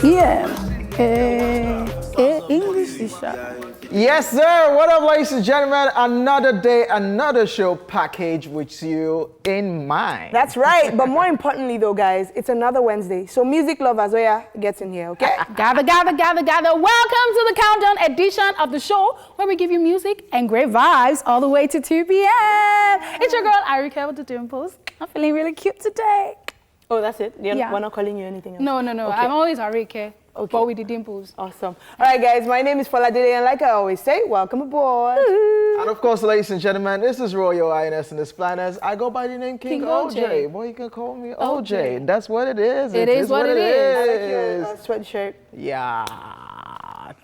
Yeah. English teacher. Yes, sir. What up, ladies and gentlemen? Another day, another show package with you in mind. That's right. But more importantly, though, guys, it's another Wednesday. So music lovers, gets in here, okay? Gather. Welcome to the countdown edition of the show where we give you music and great vibes all the way to 2 p.m. It's your girl, Arika with the dimples. I'm feeling really cute today. Oh, that's it? Yeah. We're not calling you anything else? No. Okay. I'm always Arika. Okay. But with the dimples. Awesome. All right, guys, my name is Foladide, and like I always say, welcome aboard. And of course, ladies and gentlemen, this is Royal Highness and the Splanners. I go by the name King OJ. Boy, you can call me OJ. That's what it is. It is what it is. I like your sweatshirt. Yeah.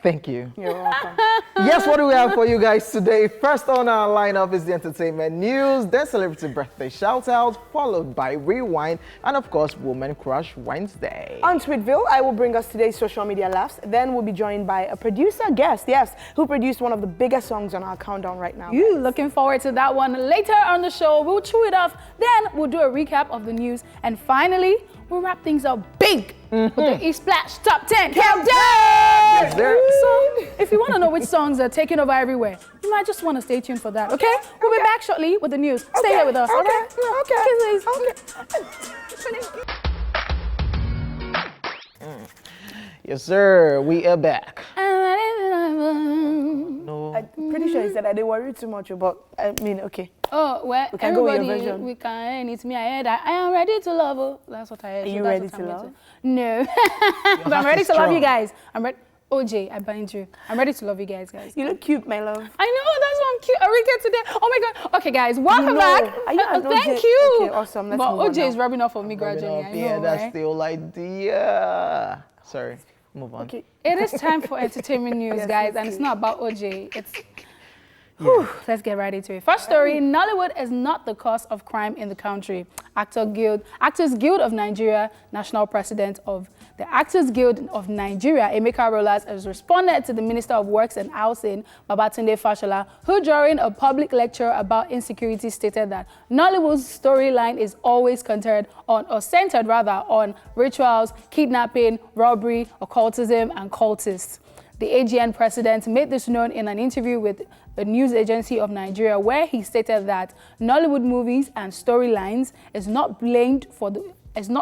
Thank you. You're welcome. Yes, what do we have for you guys today? First on our lineup is the entertainment news, then celebrity birthday shout-out, followed by Rewind, and of course, Woman Crush Wednesday. On Tweetville, I will bring us today's social media laughs. Then we'll be joined by a producer guest, yes, who produced one of the biggest songs on our countdown right now. You looking forward to that one. Later on the show, we'll chew it off. Then we'll do a recap of the news. And finally, we'll wrap things up big with the E-Splash Top 10 Countdown! Yes, sir. So, if you want to know which songs are taking over everywhere, you might just want to stay tuned for that, okay? We'll be back shortly with the news. Stay here with us, all right? Yes, sir. We are back. I'm pretty sure he said I didn't worry too much about, okay. Oh, well, We can go with your everybody, version. we can. It's me. I heard I am ready to love you. That's what I heard. Are you that's ready what to I'm love? going to- No. But I'm heart ready is to love you strong. guys. I'm ready. OJ, I bind you. I'm ready to love you guys. You look cute, my love. I know, that's why I'm cute. Arika today. Oh my God. Okay, guys, welcome back. Are you an Thank OJ? you. Okay, awesome. Let's but move on OJ is now. rubbing off on me gradually. I know, Yeah, that's right? the whole idea. Sorry, move on. Okay. It is time for entertainment news, Yes, guys, yes, and it's yes. not about OJ. It's let's get right into it. First story, Nollywood is not the cause of crime in the country. Actors Guild of Nigeria, National President of the Actors Guild of Nigeria, Emeka Rollas, has responded to the Minister of Works and Housing, Babatunde Fashola, who during a public lecture about insecurity stated that Nollywood's storyline is always centered on rituals, kidnapping, robbery, occultism, and cultists. The AGN president made this known in an interview with the news agency of Nigeria, where he stated that Nollywood movies and storylines is not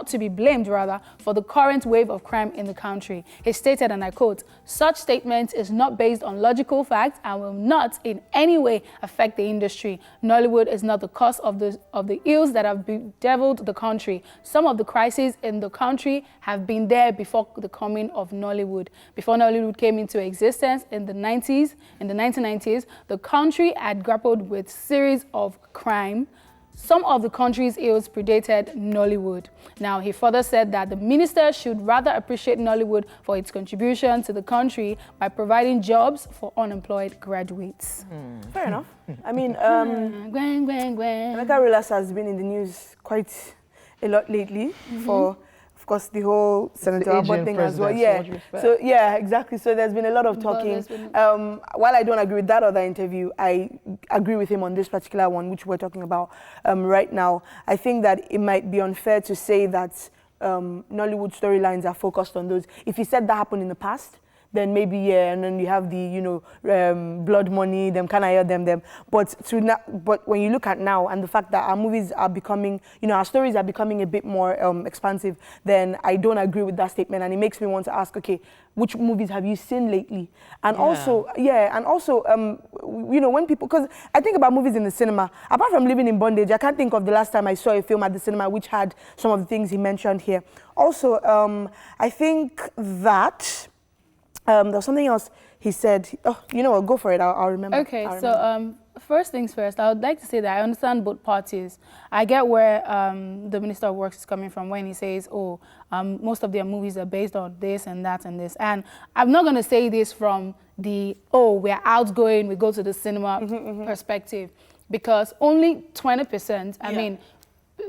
to be blamed for the current wave of crime in the country. He stated, and I quote, "Such statement is not based on logical facts and will not in any way affect the industry. Nollywood is not the cause of the ills that have bedeviled the country. Some of the crises in the country have been there before the coming of Nollywood. Before Nollywood came into existence in the 1990s, the country had grappled with series of crime. Some of the country's ills predated Nollywood." Now, he further said that the minister should rather appreciate Nollywood for its contribution to the country by providing jobs for unemployed graduates. Fair enough. I mean, Gwen. Emeka Rollas has been in the news quite a lot lately for, of course, the whole Senator the Abbott Asian thing as well. president, Yeah. so much respect. So yeah, exactly. So there's been a lot of But talking. there's been- While I don't agree with that other interview, I agree with him on this particular one, which we're talking about right now. I think that it might be unfair to say that Nollywood storylines are focused on those. If he said that happened in the past, then maybe, yeah, and then you have the, blood money, them kind of hear them. But when you look at now and the fact that our movies are becoming, our stories are becoming a bit more expansive, then I don't agree with that statement. And it makes me want to ask, okay, which movies have you seen lately? And also, when people, because I think about movies in the cinema, apart from Living in Bondage, I can't think of the last time I saw a film at the cinema which had some of the things he mentioned here. Also, I think that there was something else he said. Oh, you know what? Go for it. I'll remember. Okay, so first things first, I would like to say that I understand both parties. I get where the Minister of Works is coming from when he says, most of their movies are based on this and that and this. And I'm not going to say this from the, we're outgoing, we go to the cinema perspective, because only 20%, I mean,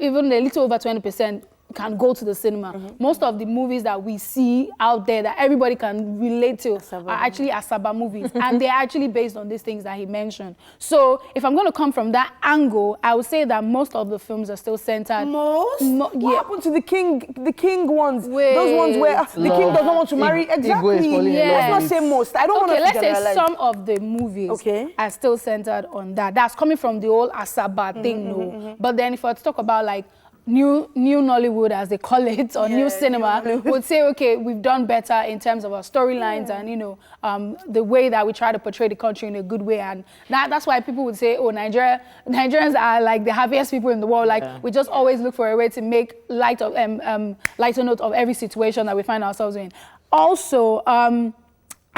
even a little over 20%, can go to the cinema. Most of the movies that we see out there that everybody can relate to are actually Asaba movies, and they're actually based on these things that he mentioned. So if I'm going to come from that angle, I would say that most of the films are still centered. What yeah. happened to the king ones? Those ones where the king doesn't want to marry? Exactly. Yes. Let's not say most. I don't want to let's generalize. say some of the movies are still centered on that. That's coming from the old Asaba thing, no. But then if I talk about like new Nollywood, as they call it, or new cinema, would say, okay, we've done better in terms of our storylines and, you know, the way that we try to portray the country in a good way. And that's why people would say, oh, Nigerians are like the happiest people in the world. Like, we just always look for a way to make lighter note of every situation that we find ourselves in. Also,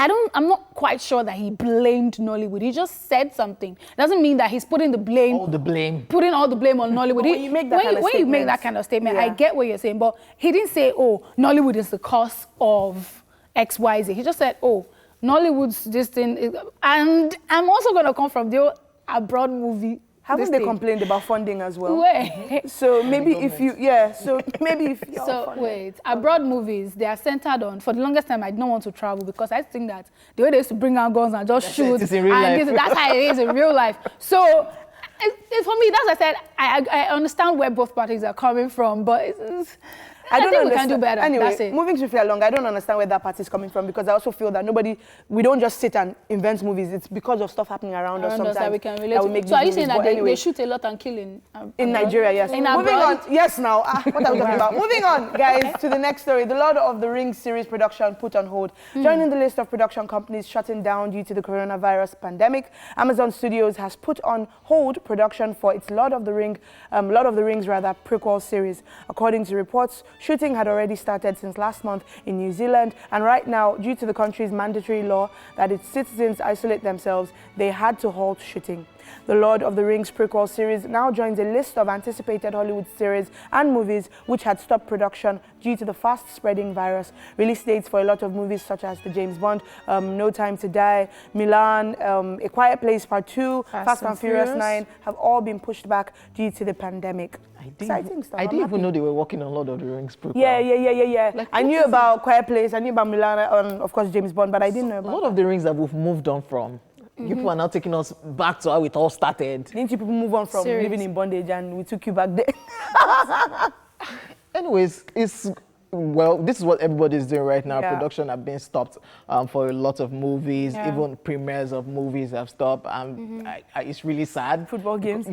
I'm not quite sure that he blamed Nollywood. He just said something. Doesn't mean that he's putting putting all the blame on Nollywood. When you make that kind of statement, I get what you're saying, but he didn't say, oh, Nollywood is the cause of X, Y, Z. He just said, oh, Nollywood's this thing, and I'm also going to come from the abroad movie. Haven't they complained about funding as well? Wait. So maybe if you, wait, abroad movies, they are centered on, for the longest time, I didn't want to travel because I think that the way they used to bring out guns and just shoot, it's in real life. That's how it is in real life. So, for me, that's what I said, I understand where both parties are coming from, but I think we can do better. Anyway, that's it. Moving swiftly along, I don't understand where that party is coming from because I also feel that we don't just sit and invent movies. It's because of stuff happening around us sometimes that we can relate to. So are you saying that they shoot a lot and kill in Nigeria? Yes. In Moving on. Yes. Now, what are we talking about? Moving on, guys, to the next story. The Lord of the Rings series production put on hold. Joining the list of production companies shutting down due to the coronavirus pandemic, Amazon Studios has put on hold production for its Lord of the Rings prequel series. According to reports, shooting had already started since last month in New Zealand, and right now, due to the country's mandatory law that its citizens isolate themselves, they had to halt shooting. The Lord of the Rings prequel series now joins a list of anticipated Hollywood series and movies which had stopped production due to the fast-spreading virus. Release dates for a lot of movies such as the James Bond, No Time to Die, Milan, A Quiet Place Part 2, Fast and Furious 9 have all been pushed back due to the pandemic. Exciting stuff. I didn't even know they were working on Lord of the Rings prequel. Yeah. Like, I knew about Quiet Place, I knew about Milan, and of course James Bond, but I didn't know about Lord of the Rings that we've moved on from. You people are now taking us back to how it all started. Didn't you people move on from living in bondage and we took you back there? Anyways, well, this is what everybody's doing right now. Production have been stopped for a lot of movies. Even premieres of movies have stopped. It's really sad. Football games.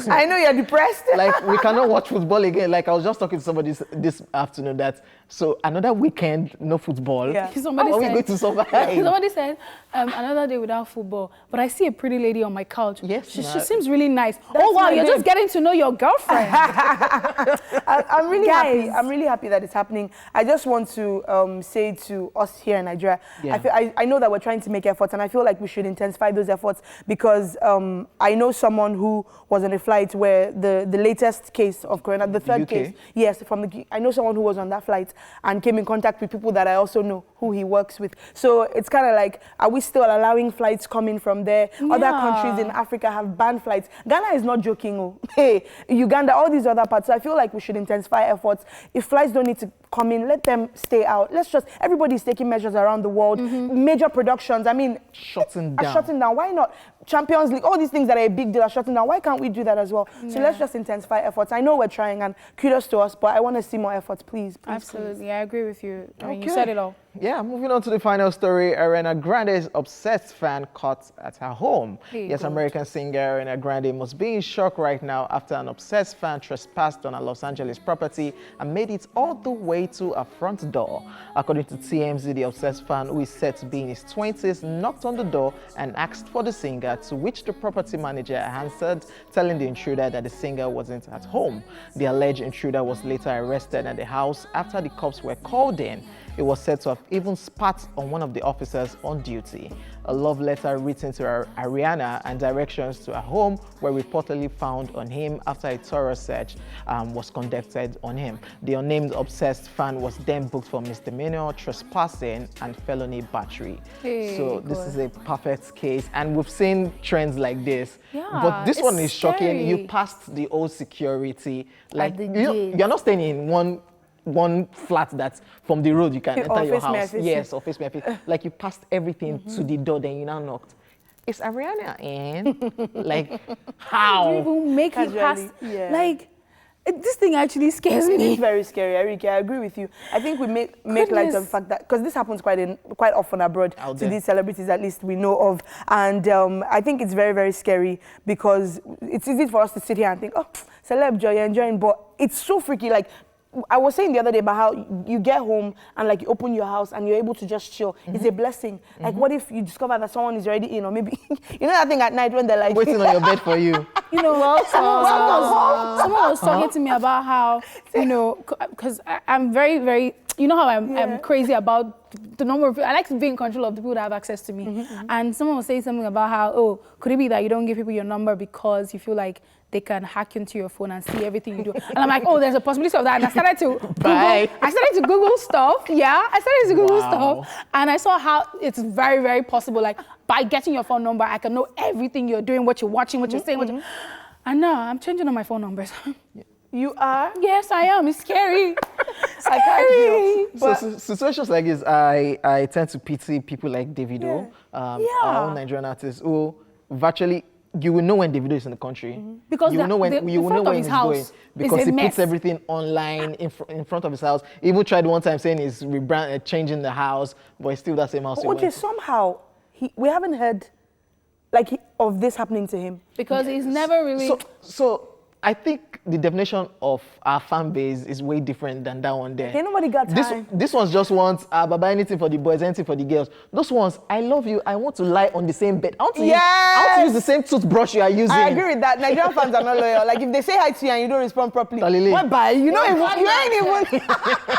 I know you're depressed. Like, we cannot watch football again. Like, I was just talking to somebody this afternoon that, so another weekend, no football. Yeah. How are we going to survive? Somebody said, another day without football. But I see a pretty lady on my couch. Yes. She seems really nice. Oh, wow, you're just getting to know your girlfriend. I'm really happy. I'm really happy that it's happening. I just want to say to us here in Nigeria, I know that we're trying to make efforts, and I feel like we should intensify those efforts because I know someone who was on a flight where the latest case of corona, the third case, I know someone who was on that flight and came in contact with people that I also know who he works with. So it's kind of like, are we still allowing flights coming from there? Other countries in Africa have banned flights. Ghana is not joking. Oh. Hey, Uganda, all these other parts. So I feel like we should intensify efforts. If flights don't need to come in, let them stay out. Everybody's taking measures around the world. Major productions, shutting down. Why not? Champions League, all these things that are a big deal are shutting down. Why can't we do that as well? So let's just intensify efforts. I know we're trying, and kudos to us, but I want to see more efforts, please. Absolutely, I agree with you. I mean, you said it all. Yeah, moving on to the final story. Ariana Grande's obsessed fan caught at her home. American singer Ariana Grande must be in shock right now after an obsessed fan trespassed on a Los Angeles property and made it all the way to her front door. According to TMZ, the obsessed fan, who is said to be in his 20s, knocked on the door and asked for the singer, to which the property manager answered, telling the intruder that the singer wasn't at home. The alleged intruder was later arrested at the house after the cops were called in. It was said to have even spat on one of the officers on duty. A love letter written to Ariana and directions to her home were reportedly found on him after a thorough search was conducted on him. The unnamed obsessed fan was then booked for misdemeanor, trespassing, and felony battery. So this is a perfect case, and we've seen trends like this. But this one is shocking. You passed the old security. Like, you're not staying in one one flat that's from the road you can enter your house. Face Yes, or face me. Like you passed everything to the door, then you now knocked. Is Ariana in? Like, how? You even make it past, like, this thing actually scares me. It is very scary, Erika. I agree with you. I think we make light of the fact that, because this happens quite often abroad to these celebrities, at least we know of. And I think it's very, very scary because it's easy for us to sit here and think, oh, celeb joy, you're enjoying, but it's so freaky. Like, I was saying the other day about how you get home and like you open your house and you're able to just chill. It's a blessing. Like, what if you discover that someone is already in, or maybe you know that thing at night when they're like waiting on your bed for you. You know, someone was talking to me about how, you know, because I'm very, very, you know how I'm crazy about the number of people. I like to be in control of the people that have access to me. And someone was saying something about how, oh, could it be that you don't give people your number because you feel like they can hack into your phone and see everything you do? And I'm like, oh, there's a possibility of that. And I started to Google stuff. Yeah, I started to Google stuff. And I saw how it's very, very possible. Like, by getting your phone number, I can know everything you're doing, what you're watching, what you're saying. And now I'm changing all my phone numbers. You are? Yes, I am. It's scary. Scary. So situations like this, I tend to pity people like Davido, our own Nigerian artists, who virtually, you will know when Davido is in the country. Because you will know when he's going, because he puts everything online in front of his house. He even tried one time saying he's changing the house, but it's still that same house. Okay, somehow we haven't heard of this happening to him, because he's never really. So I think the definition of our fan base is way different than that one there. Okay, nobody got time. This one's just wants Baba, anything for the boys, anything for the girls. Those ones, I love you, I want to lie on the same bed. I want to use the same toothbrush you are using. I agree with that. Nigerian fans are not loyal. Like, if they say hi to you and you don't respond properly, what bye? You know, you ain't even.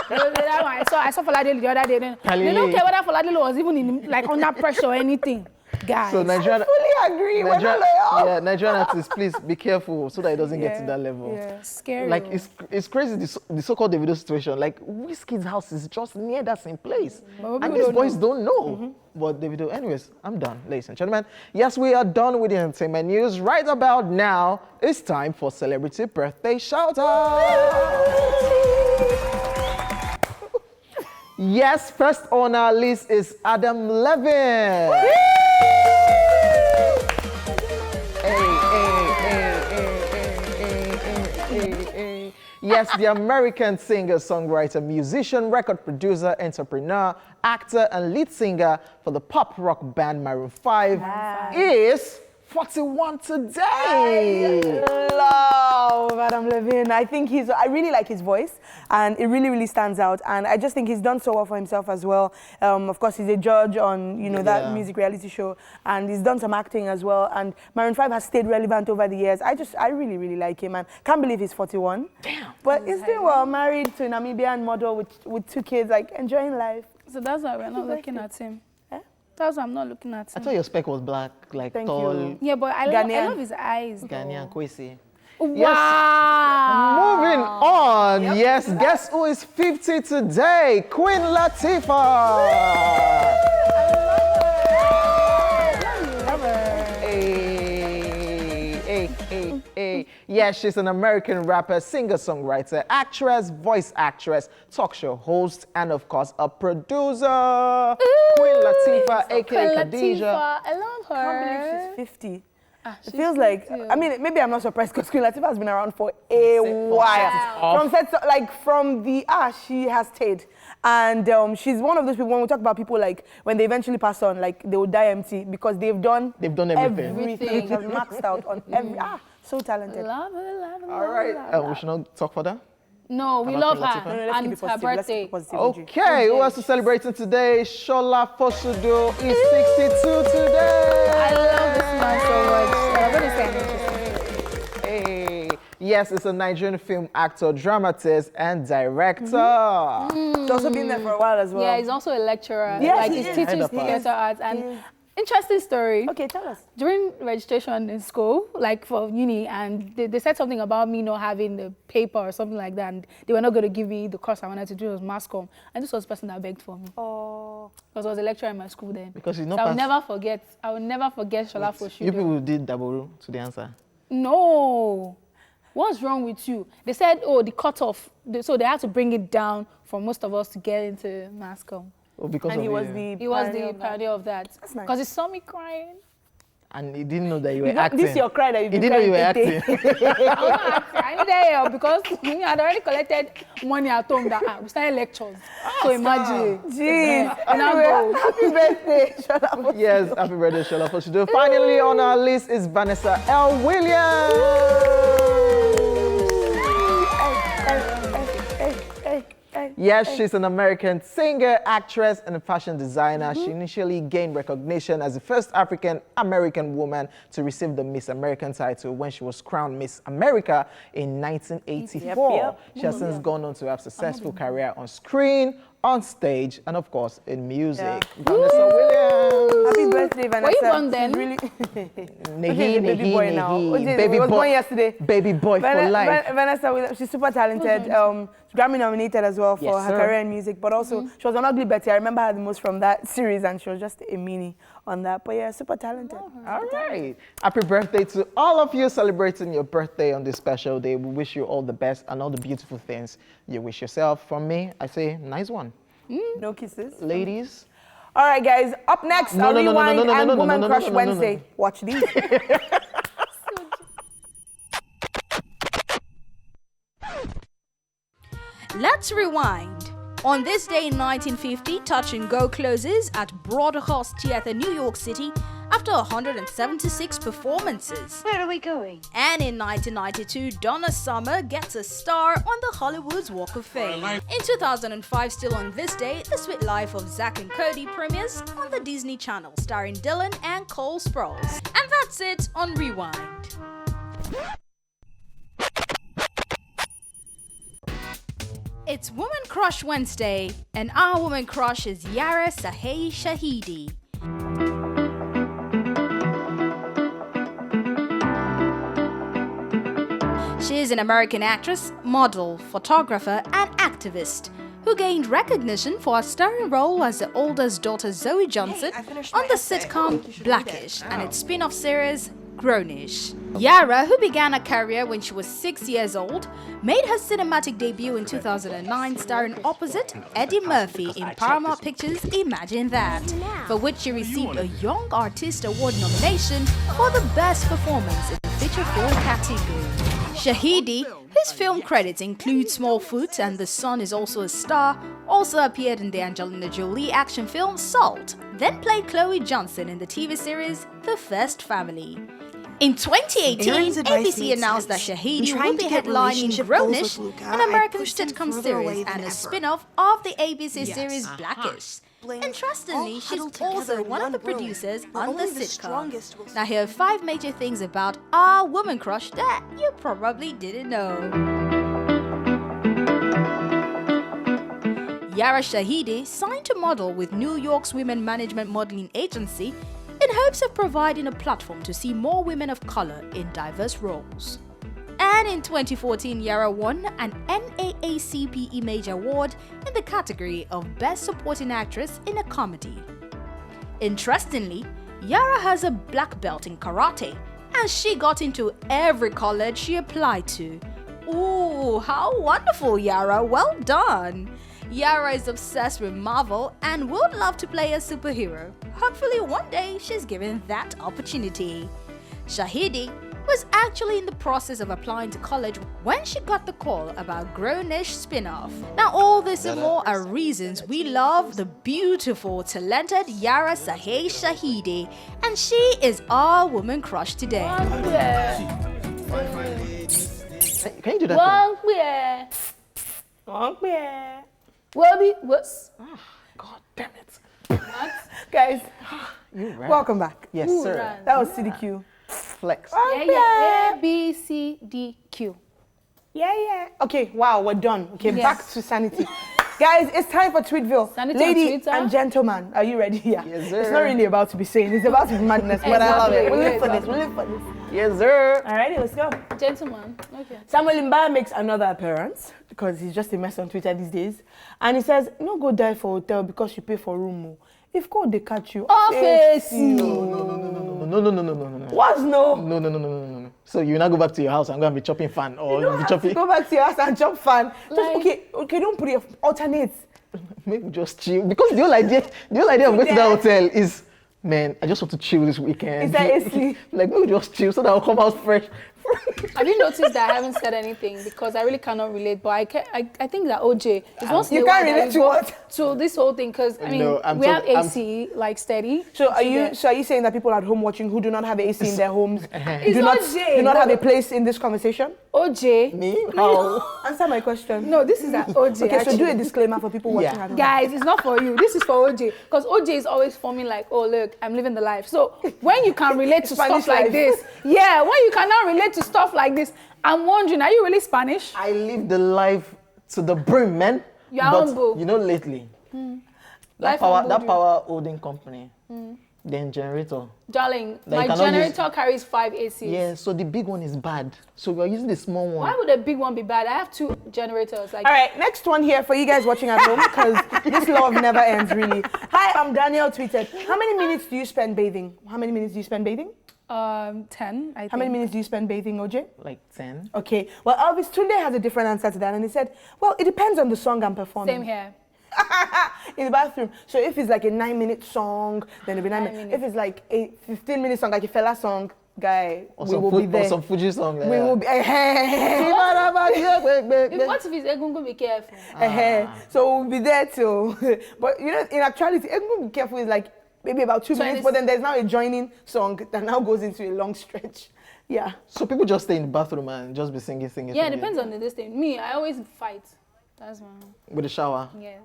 I saw Faladele the other day. They don't care whether Faladele was even under pressure or anything. Guys, so Nigerian, I fully agree. Nigerian artists, please be careful so that it doesn't get to that level. Yeah, scary. Like, it's crazy, the so-called Davido situation. Like, Whiskey's house is just near that same place. And these boys don't know. But Davido, anyways, I'm done, ladies and gentlemen. Yes, we are done with the entertainment news. Right about now, it's time for celebrity birthday shout-out. Yes, first on our list is Adam Levine. Yes, the American singer, songwriter, musician, record producer, entrepreneur, actor, and lead singer for the pop rock band Maroon 5 is 41 today. I love Adam Levine. I think I really like his voice, and it really, really stands out. And I just think he's done so well for himself as well. Of course, he's a judge on, that music reality show, and he's done some acting as well. And Maroon 5 has stayed relevant over the years. I really, really like him, and can't believe he's 41. Damn. But he's doing well, married to a Namibian model with 2 kids, like enjoying life. So that's why we're not looking at him. That's why I'm not looking at him. I thought your spec was black, like tall. You. Yeah, but I love his eyes. Ghanaian, Kwesi. Wow. Yes. Moving on. Yep. Yes, guess who is 50 today? Queen Latifah. I love her. Hey. Yes, she's an American rapper, singer-songwriter, actress, voice actress, talk show host, and of course, a producer. Queen Latifah, aka Khadija. I love her. I can't believe she's 50. It feels like, I mean, maybe I'm not surprised because Queen Latifah has been around for a while. She has stayed. And she's one of those people, when we talk about people like, when they eventually pass on, like, they will die empty because they've done everything. Everything. They've maxed out on every, so talented. Love her. All right, we should not talk further. No, we love her. And it's her birthday. Okay, who else is celebrating today? Shola Fosudo is 62 today. I love this man so much. I'm going to say an interesting thing. Yes, it's a Nigerian film actor, dramatist, and director. He's also been there for a while as well. Yeah, he's also a lecturer. Yes, like, he teaches theater arts. And interesting story. Okay, tell us. During registration in school, like for uni, and they said something about me not having the paper or something like that, and they were not going to give me the course I wanted to do. It was mass comm, and this was the person that begged for me. Oh. Because I was a lecturer in my school then. Because he's not. So I will never forget Shola Fosudo. You people did Daboru to the answer. No. What's wrong with you? They said, oh, the cutoff. So they had to bring it down for most of us to get into mass comm. Oh, because And of he was you. the He was the pioneer of that. That's nice. Because he saw me crying. And he didn't know that you were acting. This your cry that you've He been didn't know you were crying acting. I was not acting. I needed help because I had already collected money at home that we started lectures. So imagine. Jeez. And I Anyway, go. happy birthday, Shola. Yes, happy birthday, Shola Fashola. Finally on our list is Vanessa L. Williams. Yes, she's an American singer, actress, and fashion designer. She initially gained recognition as the first African-American woman to receive the Miss American title when she was crowned Miss America in 1984. Yep. She has since gone on to have a successful career on screen, on stage, and of course, in music. Vanessa Williams. Happy birthday, Vanessa. Were you born then? She's really Nehi, baby boy now. Baby was boy. born yesterday. Baby boy for life. Vanessa Williams, she's super talented. She's Grammy nominated as well for Yes, her sir. career in music, but also she was on Ugly Betty. I remember her the most from that series, and she was just a mini on that. But yeah, super talented. All right. Happy birthday to all of you celebrating your birthday on this special day. We wish you all the best and all the beautiful things you wish yourself. From me, I say, nice one. No kisses. Ladies. All right, guys. Up next, No, a no, no, no, Rewind no, no, and no, no, Woman no, no, Crush no, no, no, no. Wednesday. Watch these. Let's rewind. On this day in 1950, Touch and Go closes at Broadhurst Theatre, New York City, after 176 performances. Where are we going? And in 1992, Donna Summer gets a star on the Hollywood's Walk of Fame. In 2005, still on this day, The Sweet Life of Zack and Cody premieres on the Disney Channel, starring Dylan and Cole Sprouse. And that's it on Rewind. It's Woman Crush Wednesday, and our woman crush is Yara Sahey Shahidi. She is an American actress, model, photographer, and activist who gained recognition for a starring role as the oldest daughter Zoe Johnson on the sitcom Blackish and its spin-off series Grownish. Yara, who began her career when she was 6 years old, made her cinematic debut in 2009 starring opposite Eddie Murphy in Paramount Pictures' Imagine That, for which she received a Young Artist Award nomination for the Best Performance in the Feature Film category. Shahidi, whose film credits include Smallfoot and The Sun is also a star, also appeared in the Angelina Jolie action film Salt, then played Chloe Johnson in the TV series The First Family. In 2018, ABC announced that Shahidi will be headlining Grownish, an American sitcom series and a spin-off of the ABC series Blackish. Interestingly, she's also one of the producers on the sitcom. Now here are 5 major things about our woman crush that you probably didn't know. Yara Shahidi signed to model with New York's women management modeling agency in hopes of providing a platform to see more women of color in diverse roles. And in 2014, Yara won an NAACP Image Award in the category of Best Supporting Actress in a Comedy. Interestingly, Yara has a black belt in karate, and she got into every college she applied to. Ooh, how wonderful, Yara! Well done! Yara is obsessed with Marvel and would love to play a superhero. Hopefully one day she's given that opportunity. Shahidi was actually in the process of applying to college when she got the call about Grownish spin-off. Now all this and more are reasons we love the beautiful, talented Yara Sahey Shahidi, and she is our woman crush today. Can you do that? God damn it. Guys, You're right. welcome back. Yes, sir. That was CDQ. Flex. Yeah. A, B, C, D, Q. Yeah. Okay, wow, we're done. Okay, Yes. back to sanity. Guys, it's time for Tweetville. Sanity on Lady Twitter. and gentleman, are you ready? Yeah. Yes, sir. It's not really about to be saying, it's about to be madness, but I love it. Exactly. We live for this, we live for this. Yes, sir. Alrighty, let's go. Gentleman. Okay. Samuel Mbah makes another appearance because he's just a mess on Twitter these days. And he says, no go die for hotel because you pay for room. Oh. If God they catch you, Office. you. No. What's no? No. So you now go back to your house and go and be chopping fan or You don't be have chopping. to go back to your house and chop fan. Just, Like- okay, don't put it alternate. Maybe just chill because the whole idea of going to that hotel is, man, I just want to chill this weekend. Is that AC? Like maybe just chill so that I'll come out fresh. Have you noticed that I haven't said anything because I really cannot relate? But I think that OJ is once in You a while can't that relate you to go what? to this whole thing because I mean No, we have AC like steady. So are you get- saying that people at home watching who do not have AC in their homes It's do not OJ. do not No. have a place in this conversation? OJ? Me? How? Answer my question. No, this is at OJ. Okay, so do a actually. disclaimer for people watching Yeah. at home. Guys, it's not for you. This is for OJ. Because OJ is always forming like, oh, look, I'm living the life. So when you can relate to Spanish stuff like life. this, yeah, when you cannot relate to stuff like this, I'm wondering, are you really Spanish? I live the life to the brim, man. You are But humble. you know, lately, Life that humbled you. power holding company, then generator. Darling, That my you cannot generator carries 5 ACs. Yeah, so the big one is bad. So we are using the small one. Why would a big one be bad? I have 2 generators. Like, All right, next one here for you guys watching at home because this love never ends really. Hi, I'm Daniel tweeted. How many minutes do you spend bathing? How many minutes do you spend bathing? 10, I think. How many minutes do you spend bathing, OJ? Like 10. Okay, well, Elvis Tunde has a different answer to that, and he said, well, it depends on the song I'm performing. Same here. In the bathroom. So if it's like a 9-minute song, then it'll be 9 minutes. If it's like a 15-minute song, like a fella song, guy, Or we some, will be there. or some Fuji song. Like We that. will be. What if it's Egungun, be careful? So we'll be there till. But you know, in actuality, Be Careful is like maybe about 2 minutes, but then there's now a joining song that now goes into a long stretch. Yeah. So people just stay in the bathroom and just be singing. Yeah, it depends on the distance. Me, I always fight. That's one. With the shower. Yes.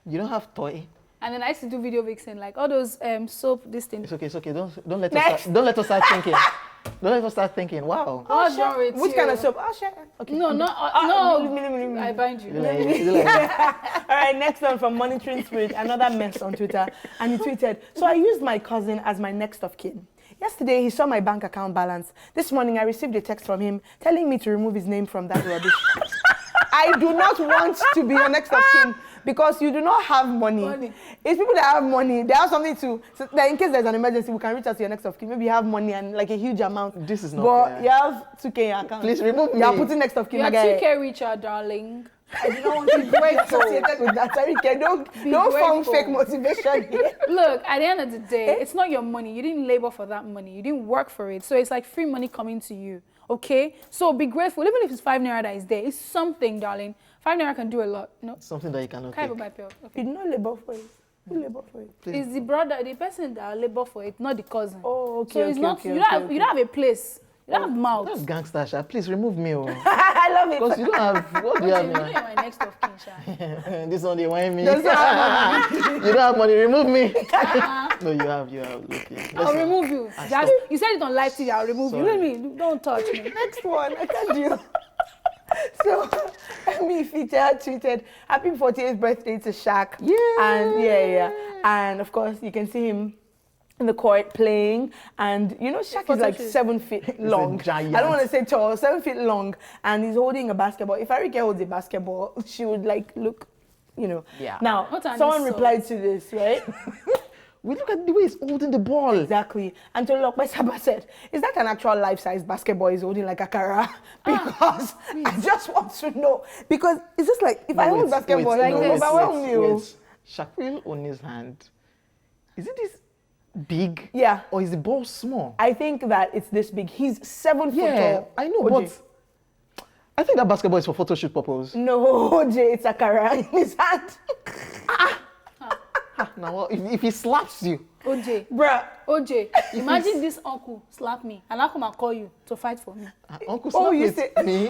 You don't have toy. And then I used to do video vixen, like all those soap, this thing. It's okay. It's okay. Don't let Next. us start, don't let us start thinking. Don't let us start thinking. Wow. What's wrong with Which you? kind of soap? Oh, shit. Okay. No, no, no. I bind you. All right, next one from Monitoring Spirit, another mess on Twitter. And he tweeted, so I used my cousin as my next of kin. Yesterday, he saw my bank account balance. This morning, I received a text from him telling me to remove his name from that rubbish. I do not want to be your next of kin because you do not have money. It's people that have money, they have something to, so that in case there's an emergency, we can reach out to your next of kin. Maybe you have money and like a huge amount. This is not But fair. you have 2K in your account. Please remove me. You are putting next of kin. You're my guy. 2K richer, darling. I do not want to be associated with that. Sorry, don't form grateful. fake motivation here. Look, at the end of the day, it's not your money. You didn't labor for that money. You didn't work for it. So it's like free money coming to you. Okay? So be grateful. Even if it's 5 naira that is there, it's something, darling. 5 naira can do a lot. No? Something that you cannot Can't take. buy pill. You Okay. did not labor for it. Who labor for it? It's the brother, the person that labor for it, not the cousin. Oh, okay. So it's okay, not, okay, you, okay, don't have, okay. you don't have a place. You don't have That's mouth. gangster, Sha. Please remove me. Oh. I love it. Because you don't have, what do you You have know now? you're my next of kin, Sha. This one, they want me. Does not have You don't have money, remove me. No, you have. Okay. I'll remove you. Just, you said it on live TV, I'll remove you. Sorry. Let me, don't touch me. Next one, I can't do. So, me featured tweeted, happy 48th birthday to Shaq. Yeah. And and of course you can see him in the court playing, and you know Shaq is like 7 feet long. giant. I don't want to say tall, 7 feet long, and he's holding a basketball. If Arike holds a basketball, she would like look, you know. Yeah. Now, What an someone insult. replied to this, right? We look at the way he's holding the ball. Exactly. And Tolokwe Saba said, is that an actual life-size basketball he's holding like a Akara? Because I just want to know. Because it's just like, if I hold basketball, like this, overwhelm you. Shaquille on his hand. Is it this big? Yeah. Or is the ball small? I think that it's this big. He's 7 foot Yeah, tall. I know, OJ. but I think that basketball is for photo shoot purpose. No, OJ, it's a Akara in his hand. Now, well, if he slaps you, OJ, Bruh. OJ, imagine this uncle slap me and I'll come and call you to fight for me. Uncle Oh, slap you it, say- me.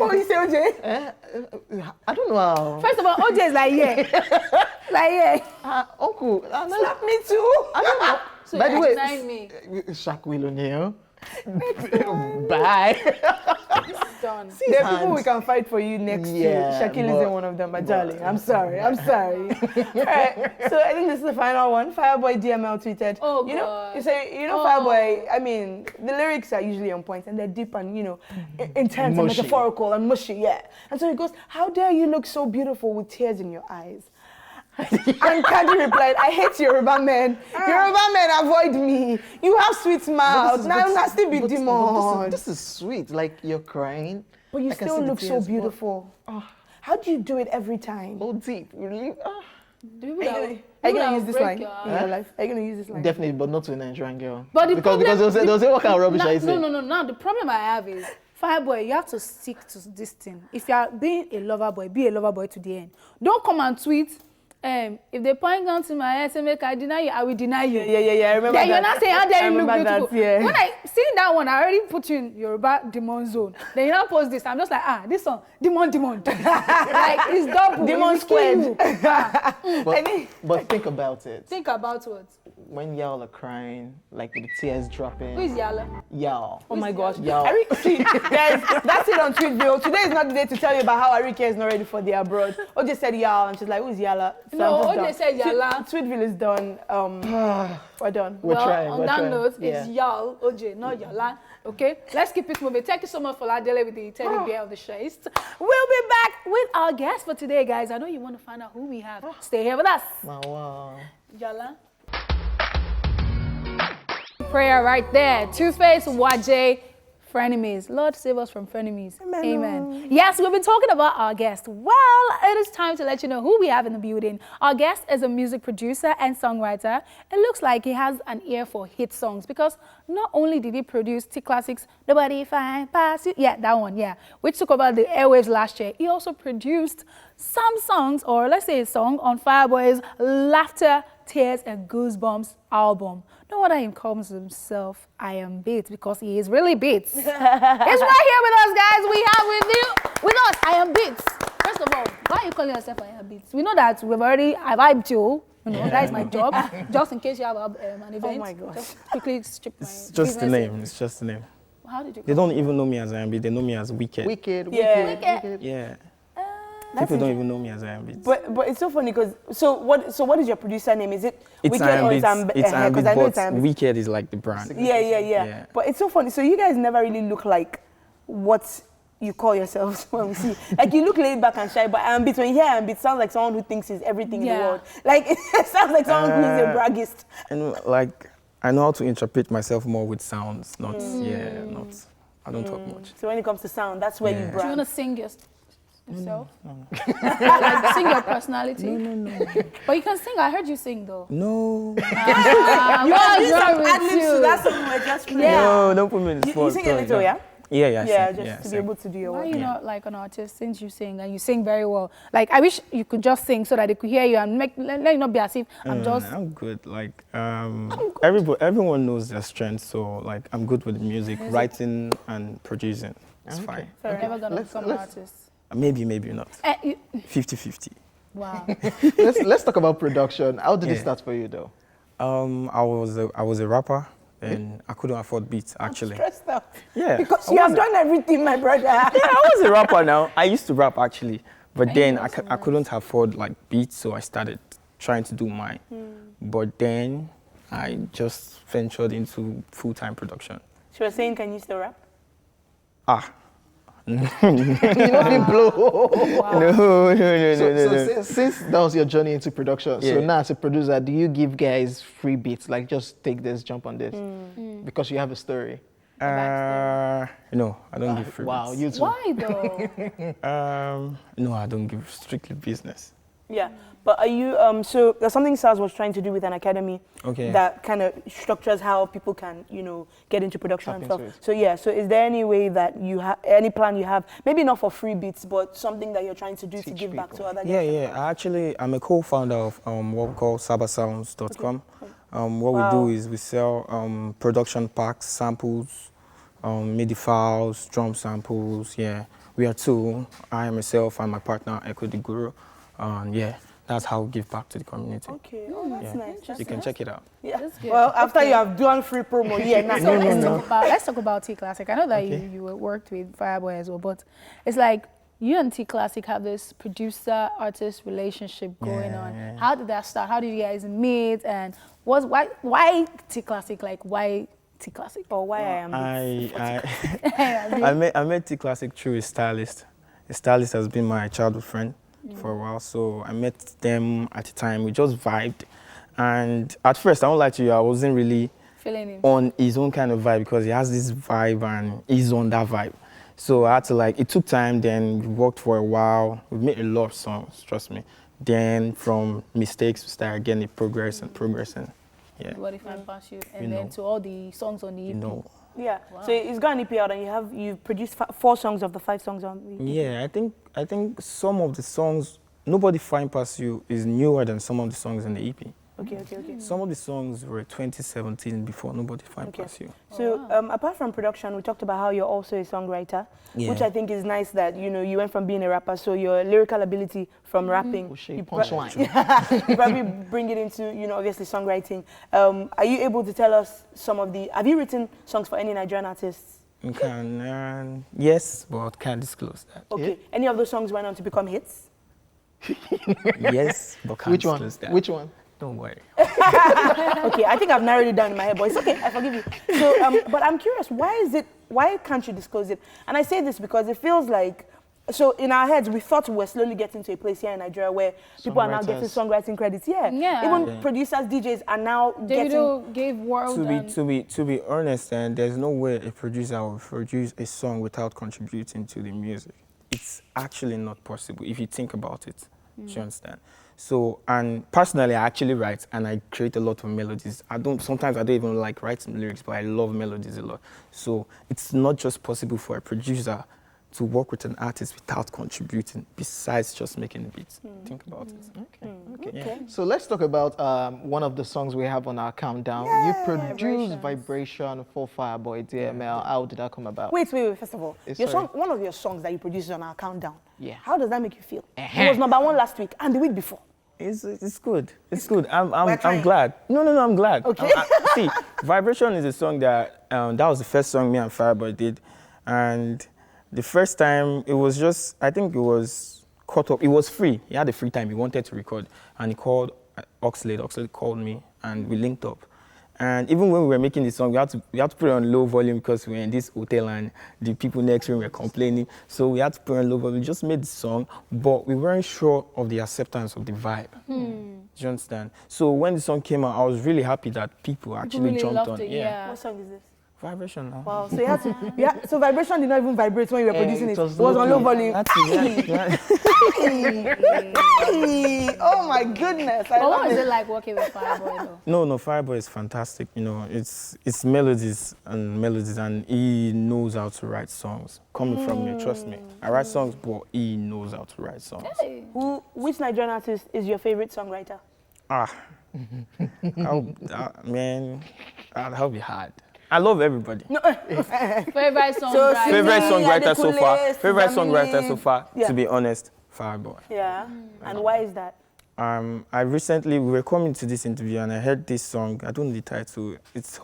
Oh, you say OJ? I don't know how. First of all, OJ is like, yeah. Like, yeah. Uncle, Slap me too. I don't know. So By the you're way, denying me. Shaquille O'Neal. Bye. This is done. There are people we can fight for you next Yeah, to. Shaquille but- isn't one of them, but darling, I'm sorry. All right, so I think this is the final one. Fireboy DML tweeted. Oh, you know, God. you say, you know, Oh. Fireboy. I mean, the lyrics are usually on point and they're deep and intense and Mushy. metaphorical and mushy, yeah. And so he goes, "How dare you look so beautiful with tears in your eyes? And Kaji replied, I hate Yoruba men. Yoruba men avoid me. You have sweet mouth. Now I still be demon. This is sweet. Like you're crying. But you I can still see the look so tears, but- beautiful. How do you do it every time? Oh, deep. Really? Are you gonna use this line in your life? Are you gonna use this line? Definitely, but not to a Nigerian girl. But the because problem, they'll say what kind of rubbish are you saying? No. The problem I have is, Fireboy, you have to stick to this thing. If you are being a lover boy, be a lover boy to the end. Don't come and tweet. If they point gun to my head and make I deny you, I will deny you. Yeah. I remember Then that. you're not saying how dare you look remember that, beautiful. yeah. When I seen that one, I already put you in Yoruba demon zone. Then you now post this. I'm just like, this one, demon. Like it's double. Demon squared. But think about it. Think about what? When y'all are crying, like with the tears dropping. Who is Yala? Y'all. Oh my gosh. Y'all. See, guys, that's it on Tweetville. Today is not the day to tell you about how Arike is not ready for the abroad. OJ said y'all, and she's like, who's Yala? So No, I'm just OJ done. said Yala. Tweetville is done. We're done. We're trying. On we're that trying. note, Yeah. it's y'all, OJ, not Yala. Okay, let's keep it moving. Thank you so much for Ladele with the teddy bear of the chest. We'll be back with our guest for today, guys. I know you want to find out who we have. Stay here with us. Wow. Yala. Prayer right there. Two-Face, Waje, frenemies. Lord, save us from frenemies. Amen. Yes, we've been talking about our guest. Well, it is time to let you know who we have in the building. Our guest is a music producer and songwriter. It looks like he has an ear for hit songs because not only did he produce T Classics, Nobody Fine Pass You, yeah, that one, yeah, which took over the airwaves last year. He also produced some songs, or let's say a song, on Fireboy's Laughter, Tears and Goosebumps album. No wonder he calls himself I Am Beats, because he is really Beats. He's right here with us, guys. We have with us I Am Beats. First of all, why are you calling yourself I Am Beats? We know that we've already vibed you. You know, that is my job. Just in case you have an event. Oh my gosh. Just quickly strip my It's just the business name. in. It's just the name. How did you They call don't even know me as I am. They know me as Wicked. Wicked. Yeah. Wicked. Yeah. That's People don't even know me as I am. But it's so funny because so what is your producer name? Is it It's Wicked I am or is It's I am because I know it's but Ambi. Wicked is like the brand. Yeah. But it's so funny. So you guys never really look like what you call yourselves when we see. Like you look laid back and shy, but Ambit, when you hear Ambit, it sounds like someone who thinks he's everything in the world. Like it sounds like someone who is a braggist. And like I know how to interpret myself more with sounds, not I don't talk much. So when it comes to sound, that's where you Yeah. Do you brag. want to sing yourself? Like sing your personality? No. But you can sing. I heard you sing though. No. You can do some ad-libs to that song we're just playing. Yeah. No, don't put me in the You spot. sing a little, yeah? Yeah, Yeah, sing. just to be sing. able to do your Why are work. you not like an artist since you sing and you sing very well? Like I wish you could just sing so that they could hear you and let it not be as if I'm just. I'm good. Like everyone knows their strengths, so like I'm good with music, writing and producing. It's fine. So you're never gonna become an artist. Maybe not. 50-50. Wow. let's talk about production. How did it Yeah. start for you though? I was a rapper and I couldn't afford beats actually. Stressed out. Yeah. Because you have done everything, my brother. Yeah, I was a rapper now. I used to rap actually, but then I couldn't afford like beats, so I started trying to do mine. But then I just ventured into full-time production. She was saying, can you still rap? You know, they blow. No. So since that was your journey into production, so Yeah. now as a producer, do you give guys free beats? Like just take this, jump on this, because you have a story. No, I don't give free Wow, beats. you too. Why though? No, I don't give strictly business. Yeah. But are you, so there's something SARS was trying to do with an academy Okay. that kind of structures how people can, get into production Tap and stuff. into it. So yeah, so is there any way that you have, any plan you have, maybe not for free beats, but something that you're trying to do to Teach give back to people. other guys? Yeah. I'm a co-founder of what we call sabasounds.com. What we do is we sell production packs, samples, MIDI files, drum samples. Yeah, we are two. I myself and my partner Echo the Guru. That's how we give back to the community. Okay, that's nice. You can check it out. Yeah. That's good. Well, after you have done free promo, yeah. So let's talk about T Classic. I know that you worked with Fireboy as well, but it's like you and T Classic have this producer-artist relationship going on. Yeah. How did that start? How did you guys meet? And why T Classic? Like why T Classic? Or why I am I met T Classic through a stylist. A stylist has been my childhood friend. for a while. So I met them at the time. We just vibed. And at first, I won't lie to you, I wasn't really Feeling him. on his own kind of vibe because he has this vibe and he's on that vibe. So I had to like, it took time, then we worked for a while. We made a lot of songs, trust me. Then from mistakes, we started getting it progressing. Yeah. What if I pass you? And You then know. to all the songs on the EP. You know. Yeah. So it's got an EP out, and you've produced 4 songs of the 5 songs on the EP. Yeah, I think some of the songs, Nobody Fine Past You is newer than some of the songs in the EP. Okay. Some of the songs were 2017 before Nobody Fine Past You. So apart from production, we talked about how you're also a songwriter, which I think is nice that, you went from being a rapper, so your lyrical ability from rapping, you probably bring it into, obviously songwriting. Are you able to tell us have you written songs for any Nigerian artists? Yes, but can't disclose that. Okay. Yeah. Any of those songs went on to become hits? Yes, but can't Which one? disclose that. Which one? Don't worry. Okay, I think I've narrowed it down in my head, but it's okay, I forgive you. So, but I'm curious, why can't you disclose it? And I say this because it feels like, so in our heads, we thought we were slowly getting to a place here in Nigeria where people are now getting songwriting credits. Even producers, DJs are now Davido gave world To be honest, and there's no way a producer will produce a song without contributing to the music. It's actually not possible if you think about it. Do you understand? So, and personally, I actually write and I create a lot of melodies. Sometimes I don't even like writing lyrics, but I love melodies a lot. So it's not just possible for a producer to work with an artist without contributing, besides just making the beats. Think about it. Okay. Yeah. So let's talk about one of the songs we have on our countdown. You produced Vibration for Fireboy DML. How did that come about? Wait, first of all, one of your songs that you produced is on our countdown. Yeah. How does that make you feel? It was #1 last week and the week before. It's good. It's good. I'm glad. No, I'm glad. Okay. See, Vibration is a song that was the first song me and Fireboy did, and the first time it was just, I think it was caught up. It was free. He had a free time. He wanted to record, and he called Oxlade. Oxlade called me, and we linked up. And even when we were making the song, we had to put it on low volume because we were in this hotel and the people next room were complaining. So we had to put it on low volume. We just made the song, but we weren't sure of the acceptance of the vibe. Do you understand? So when the song came out, I was really happy that people actually really jumped loved on. it, What song is this? Vibration now. Wow, so so Vibration did not even vibrate when you were producing it. It was on low volume. Oh my goodness. But what was it like working with Fireboy though? No, Fireboy is fantastic. It's melodies, and he knows how to write songs. Coming from me, trust me. I write songs, but he knows how to write songs. Hey. Which Nigerian artist is your favorite songwriter? Man, that'll be hard. I love everybody. Favorite songwriter? Favorite songwriter so far. Adekunle, Favorite Zamini. songwriter so far. Yeah. To be honest, Fireboy. Yeah. And why is that? We were coming to this interview and I heard this song. I don't know the title. It's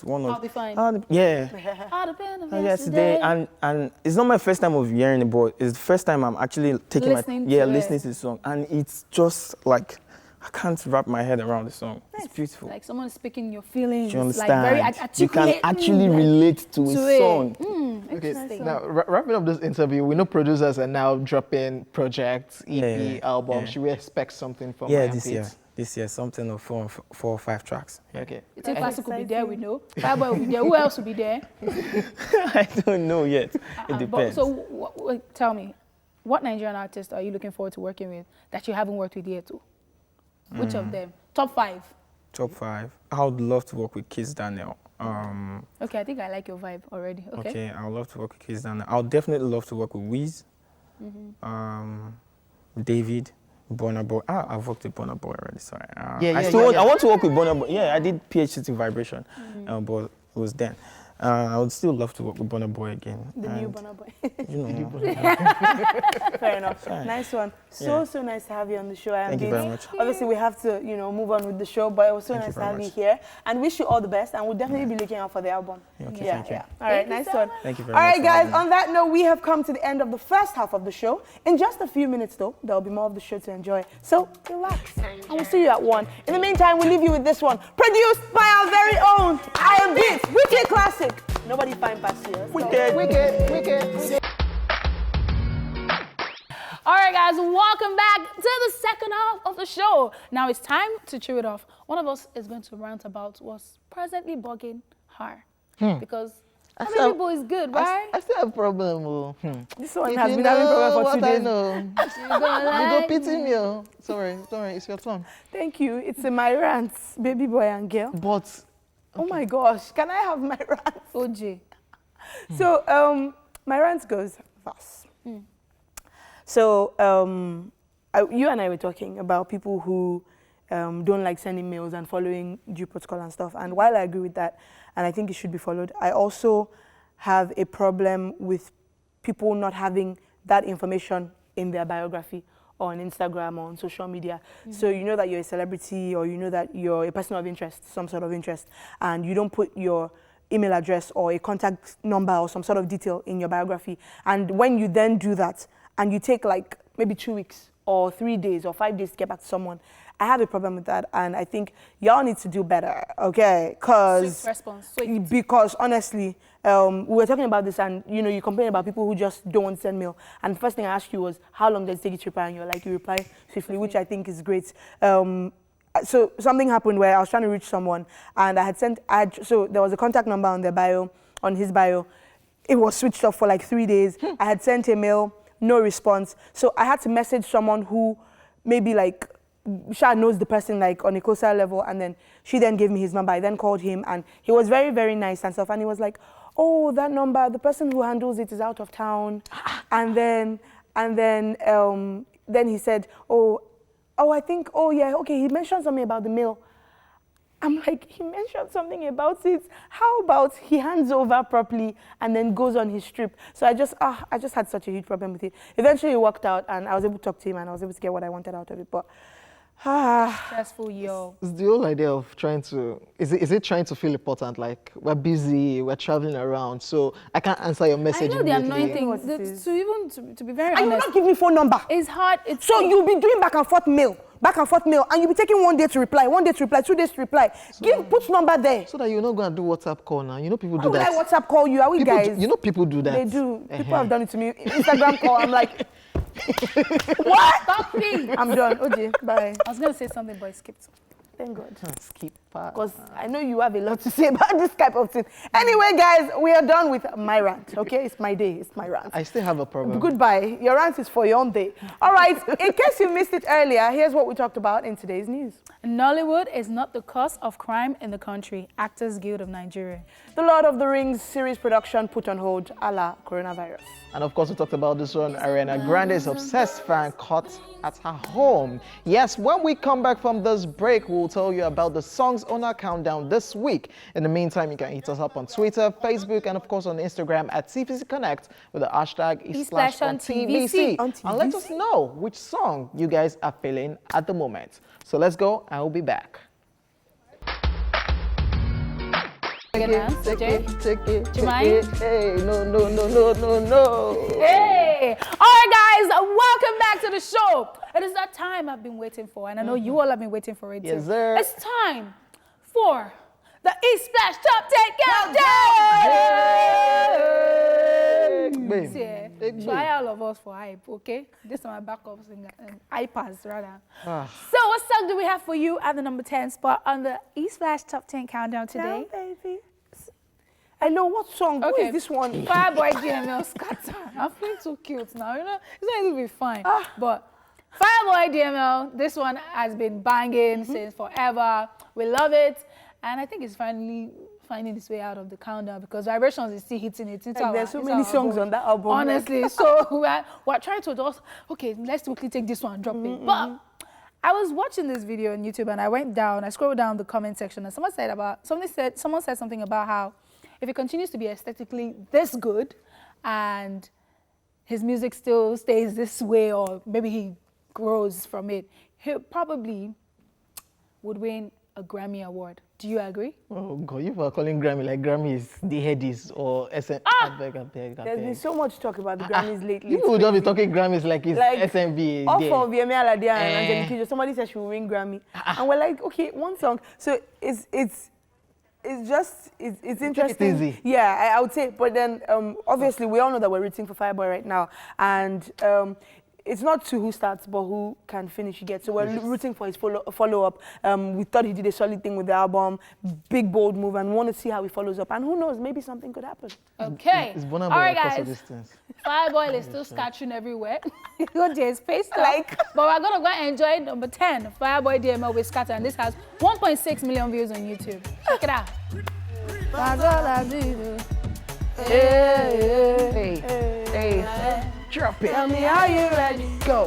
one of. I'll Be Fine. Yeah. All the band of Yesterday, and it's not my first time of hearing it, but it's the first time I'm actually taking listening to the song, and it's just like I can't wrap my head around the song. It's beautiful. Like someone speaking your feelings. Do you Like very understand? You can articulate. actually relate to a song. Okay, Interesting. now wrapping up this interview, we know producers are now dropping projects, EP, albums. Yeah. Should we expect something from Yeah, Iron this Pit? year. This year, something of 4 or 5 tracks. Yeah. Okay. Tim Classic will be there, we know. Fireboy will be there. Who else will be there? I don't know yet. It depends. So tell me, what Nigerian artist are you looking forward to working with that you haven't worked with yet? Which of them? Top 5. Top 5. I would love to work with Kiss Daniel. Okay, I think I like your vibe already. Okay. I would love to work with Kiss Daniel. I would definitely love to work with Wiz, David, Burna Boy. I've worked with Burna Boy already, sorry. I want to work with Burna Boy. Yeah, I did PhD in Vibration, but it was then. I would still love to work with Burna Boy again. The new Burna Boy. You know. Fair enough. Fine. Nice one. So nice to have you on the show. Thank you very much. Obviously, we have to, move on with the show, but it was so nice to have you here. And wish you all the best, and we'll definitely be looking out for the album. Okay, thank you. All right, nice one. Thank you very All much. right, guys, on that note, we have come to the end of the first half of the show. In just a few minutes, though, there'll be more of the show to enjoy. So relax, and we'll see you at 1. In the meantime, we'll leave you with this one, produced by our very own Iron Beats, Wicked Classic. Nobody find past you. Wicked. All right, guys, welcome back to the second half of the show. Now it's time to chew it off. One of us is going to rant about what's presently bugging her. Because having people is good, right? I still have a problem. This one If has you been having know problem for 2 what I days. know, you go pity me. Oh. Sorry, it's your turn. Thank you. It's my rants, baby boy and girl. But Oh my gosh, can I have my rants? OJ. So my rant goes thus. So you and I were talking about people who don't like sending mails and following due protocol and stuff. And while I agree with that, and I think it should be followed, I also have a problem with people not having that information in their biography or on Instagram or on social media. So you know that you're a celebrity, or you know that you're a person of interest, some sort of interest, and you don't put your email address or a contact number or some sort of detail in your biography. And when you then do that, and you take like maybe 2 weeks or 3 days or 5 days to get back to someone, I have a problem with that, and I think y'all need to do better, okay? Swift response. Swift. Because honestly, we were talking about this, and you know, you complain about people who just don't want to send mail. And the first thing I asked you was, how long does it take you to reply? And you're like, you reply swiftly, which I think is great. So something happened where I was trying to reach someone, and so there was a contact number on their bio, on his bio. It was switched off for like 3 days. I had sent a mail, no response. So I had to message someone who maybe like Sha knows the person like on a closer level, and then she then gave me his number. I then called him, and he was very, very nice and stuff. And he was like, oh, that number, the person who handles it is out of town. And then he said, I think, yeah, okay, he mentioned something about the mail. I'm like, he mentioned something about it. How about he hands over properly and then goes on his trip? So I just had such a huge problem with it. Eventually it worked out, and I was able to talk to him, and I was able to get what I wanted out of it. But Stressful, yo. it's the whole idea of trying to, is it trying to feel important? Like, we're busy, we're traveling around, so I can't answer your message I know the immediately. annoying thing, What it is. to be very and you will honest, not give me phone number. it's hard. So you'll be doing back and forth mail, and you'll be taking 1 day to reply, 1 day to reply, 2 days to reply. Put number there. So that you're not going to do WhatsApp call now. You know people do Why would that. I WhatsApp call you? Are we People guys? you know people do that. They do. People have done it to me. Instagram call, I'm like, what? Stop me. I'm done. OJ, bye. I was going to say something, but I skipped. Thank God. Skip part. Because I know you have a lot to say about this type of thing. Anyway, guys, we are done with my rant, okay? It's my day. It's my rant. I still have a problem. Goodbye. Your rant is for your own day. All right. In case you missed it earlier, here's what we talked about in today's news. Nollywood is not the cause of crime in the country. Actors Guild of Nigeria. The Lord of the Rings series production put on hold a la coronavirus. And of course, we talked about this one. Ariana Grande's obsessed fan caught at her home. Yes, when we come back from this break, we'll tell you about the songs on our countdown this week. In the meantime, you can hit us up on Twitter, Facebook, and of course on Instagram at TVC Connect with the hashtag Esplash on TVC. And let us know which song you guys are feeling at the moment. So let's go, and we'll be back. Take it. Do you mind? Hey, no. Hey! All right, guys, welcome back to the show. It is that time I've been waiting for, and I know you all have been waiting for it too. Yes, sir. It's time for the Esplash Top 10 Countdown! Yeah. Try all of us for hype, okay? This is my backup singer, iPads rather. So what song do we have for you at the number 10 spot on the Esplash Top 10 Countdown today? Now, baby. I know what song. Okay. Who is this one? Fireboy DML Scatter. I'm feeling too cute now. You know, it's not going to be fine. But Fireboy DML, this one has been banging since forever. We love it. And I think it's finally finding its way out of the countdown because Vibrations is still hitting it. Like there's so many songs on that album. Honestly. So we're trying to just, okay, let's quickly take this one, drop it. But I was watching this video on YouTube, and I scrolled down the comment section, and someone said something about how if he continues to be aesthetically this good and his music still stays this way, or maybe he grows from it, he probably would win a Grammy Award. Do you agree? Oh God, you are calling Grammy like Grammy is the headies or SM. I beg. There's been so much talk about the Grammys lately. You would not be talking Grammys like it's SMB. Off of Yemi Alade and Angelique Kidjo, somebody said she will win Grammy. And we're like, okay, one song. So it's interesting. It's easy. Yeah, I would say. But then obviously we all know that we're rooting for Fireboy right now. And it's not to who starts, but who can finish. You get so we're rooting for his follow-up. We thought he did a solid thing with the album, big bold move, and want to see how he follows up. And who knows, maybe something could happen. Okay. It's All right, guys. distance. Fireboy is still scattering everywhere. There's space but we're gonna go and enjoy number 10, Fireboy DML with Scatter, and this has 1.6 million views on YouTube. Check it out. That's all I do. Hey, drop it. Tell me how you ready. Go.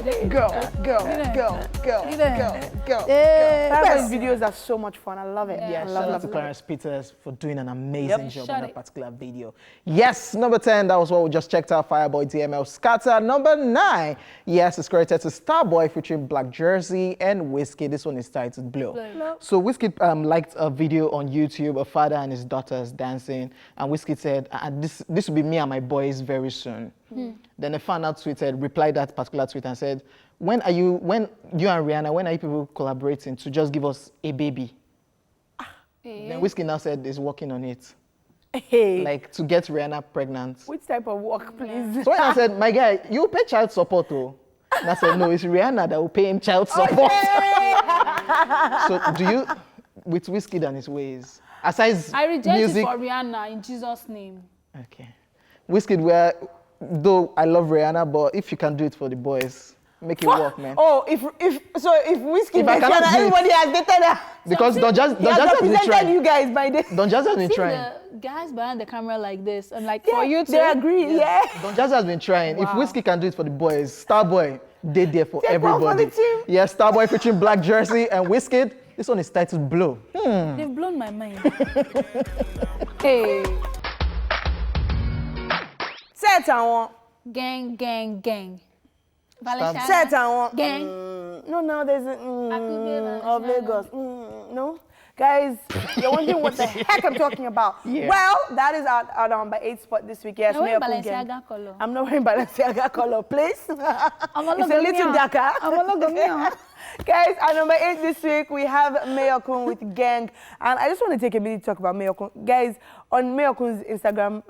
Fireboy's videos are so much fun. I love it. Yeah, I shout out love to it. Clarence Peters for doing an amazing job on Shut that it. particular video. Yes, number 10, that was what we just checked out, Fireboy DML Scatter. Number 9, yes, it's credited to Starboy featuring Black Jersey and Wizkid. This one is titled Blow. So Wizkid liked a video on YouTube, a father and his daughters dancing, and Wizkid said, this will be me and my boys very soon. Then a fan out tweeted, replied that particular tweet and said, when you and Rihanna, when are you people collaborating to just give us a baby? Then Wizkid now said he's working on it. Hey. Like to get Rihanna pregnant. Which type of work, please? So when I said, my guy, you pay child support though. And I said, no, it's Rihanna that will pay him child support. So do you, with Wizkid and his ways, aside I reject music, it for Rihanna in Jesus' name. okay. Wizkid, though I love Rihanna, but if you can do it for the boys, make it work, man. Oh, if Wizkid, I cannot do it- everybody has dated her. Because don't just He has have been represented trying. you guys by this. Don't just have been See trying. the guys behind the camera like this, and like for you to They agree, yeah. Don't just has been trying. If Wizkid can do it for the boys, Starboy, they there for Take one for everybody. the team. Yeah, Starboy featuring Black Jersey and Wizkid. This one is titled Blow. They've blown my mind. Hey, Set and one. gang. Set and one. Gang. No, there's a of Lagos. No. Guys, you're wondering what the heck I'm talking about. Yeah. Well, that is our number 8 spot this week. Yes, You're wearing Mayor Cool Gang. Balenciaga color. I'm not wearing Balenciaga color, please. It's a look little darker. at Guys, at number 8 this week, we have Mayor Kun with Gang. And I just want to take a minute to talk about Mayor Kun. Guys, on Mayor Kun's Instagram,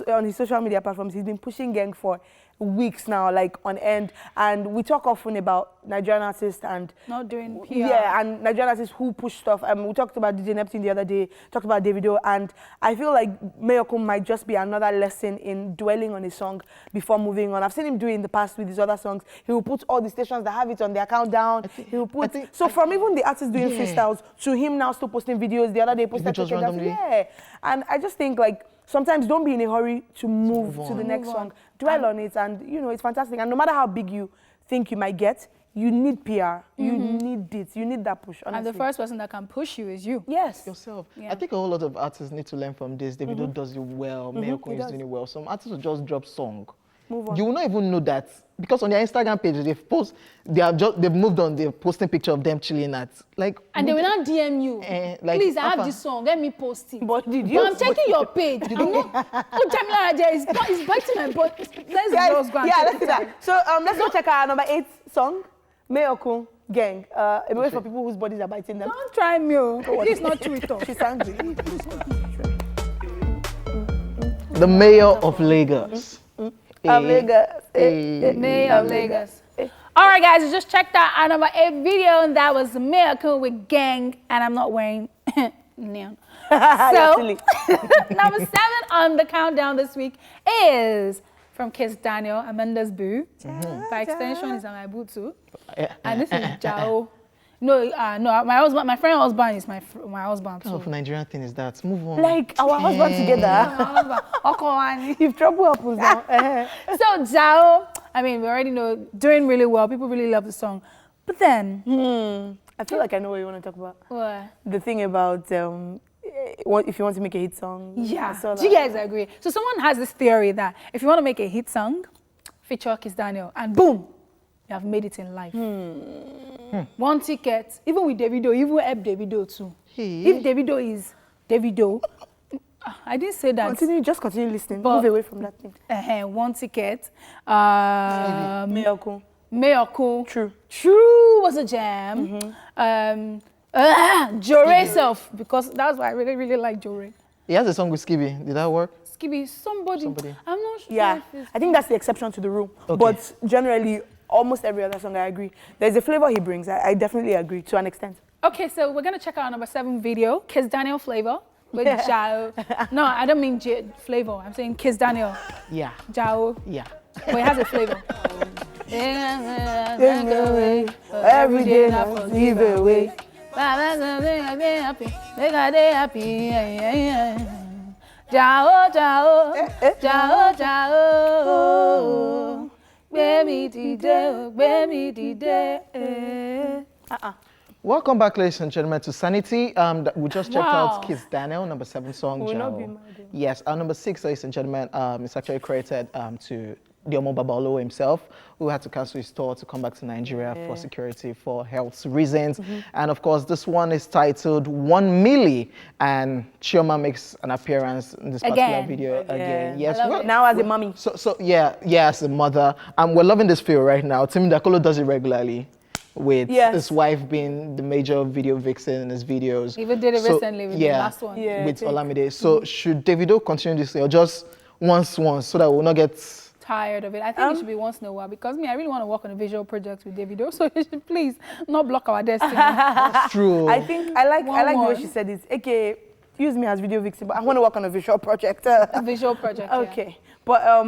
on his social media platforms, he's been pushing Gang for weeks now, like on end. And we talk often about Nigerian artists and Not doing PR. yeah, and Nigerian artists who push stuff. We talked about DJ Neptune the other day, talked about Davido, and I feel like Mayor Kun might just be another lesson in dwelling on a song before moving on. I've seen him do it in the past with his other songs. He will put all the stations that have it on their countdown. He will put from even the artists doing freestyles to him now still posting videos. The other day posted just Chicken Dance. randomly? Yeah, and I just think like sometimes don't be in a hurry to move to the next song. Dwell on it, and you know it's fantastic. And no matter how big you think you might get, you need PR. You need it. You need that push. Honestly. And the first person that can push you is you. Yes. Yourself. Yeah. I think a whole lot of artists need to learn from this. Davido does it well. Mayor Kun is doing it well. Some artists will just drop song. Move on. You will not even know that because on their Instagram page they've moved on. They're posting picture of them chilling at And they will not DM you. like, Please, I have Alpha. this song. Let me post it. But did But you? I'm checking your page. I'm not. Oh, Jamila Raja is biting my butt. Let's Guys, just go and yeah, check let's it do that. out. So let's go check our number 8 song, Mayor Kun Gang. A way for people whose bodies are biting them. Don't try me. Please not chew it off. She's angry. the mayor of Lagos. Of Lagos. Mayor of Lagos. All right, guys, you just checked out our number 8 video, and that was Mayor Kun with Gang, and I'm not wearing neon. So, number 7 on the countdown this week is from Kiss Daniel, Amanda's boo. By extension, is my boo too. And this is Jao. No, my friend husband is my husband What kind too. of Nigerian thing is that? Move on. Like our husband together. If trouble happens now. So Jao, I mean, we already know, doing really well. People really love the song. But then, I feel like I know what you want to talk about. what? The thing about if you want to make a hit song. Yeah, I saw do you that. guys agree? So someone has this theory that if you want to make a hit song, feature Kiss Daniel, and boom, you have made it in life. One ticket, even with Davido, even help Davido too. If Davido is Davido, I didn't say that. Just continue listening. But- Move away from that thing. One ticket. Mayor Kun. Mayor Kun. True. Was a jam. Jore self, because that's why I really, really like Jore. He has a song with Skibby. Did that work? Skibby, somebody. I'm not sure. Yeah, if it's- I think that's the exception to the rule. Okay. But generally, almost every other song I agree. There's a flavor he brings. I definitely agree to an extent. Okay, so we're gonna check out number 7 video, Kiss Daniel flavor with Jao. No, I don't mean flavor. I'm saying Kiss Daniel. Yeah. Jao. Yeah. But it has a flavor. Every day now, leave away. Make a day happy. Jao, Jao, Jao, Jao. Baby, today. Welcome back, ladies and gentlemen, to Sanity. We just checked Wow. out Kiss Daniel, number 7 song, Will not Jao. be mad. Yes, our number 6, ladies and gentlemen, is actually credited to Diomo Babalo himself, who had to cancel his tour to come back to Nigeria for security, for health reasons. And of course, this one is titled 1 Milli, and Chioma makes an appearance in this particular video again. Yes, well, Now as a mommy. so yeah, as a mother, and we're loving this video right now. Timi Dakolo does it regularly, with his wife being the major video vixen in his videos. He even did it recently with the last one. Yeah, with Olamide. So should Davido continue this or just once, so that we'll not get Tired of it. I think it should be once in a while because I really want to work on a visual project with Davido. So you should please not block our destiny. true? I think I like the way One. she said it. AKA, use me as video vixen, but I want to work on a visual project. A visual project. Okay. But I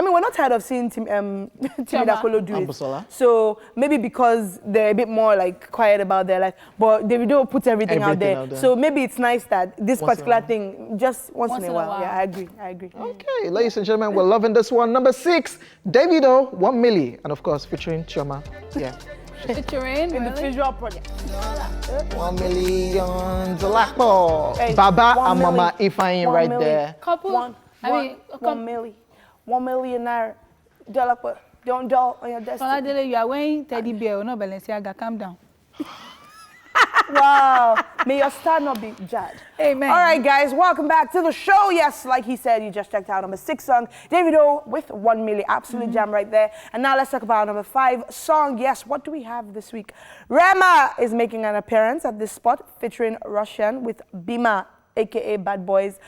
mean, we're not tired of seeing Timi Dakolo do it. Ambusola. So maybe because they're a bit more like quiet about their life, but Davido puts everything out there. So maybe it's nice that this particular thing just once in a while. Yeah, I agree. Okay, ladies and gentlemen, we're loving this one. Number 6, Davido, 1 Milli, and of course featuring Chioma. Yeah. Featuring In the visual project. 1 million Zolakbo. Hey, Baba 1 and Mama milli. Ifeanyi 1 right milli. there. couple. $1 millionaire dollar don't doll on your destiny. Faladele, you are wearing teddy bear, no Balenciaga. Calm down. Wow. May your star not be judged. Amen. All right, guys, welcome back to the show. Yes, like he said, you just checked out number 6 song, Davido with 1 Milli, absolute jam right there. And now let's talk about number 5 song. Yes, what do we have this week? Rema is making an appearance at this spot, featuring Russian with Bima, aka Bad Boys.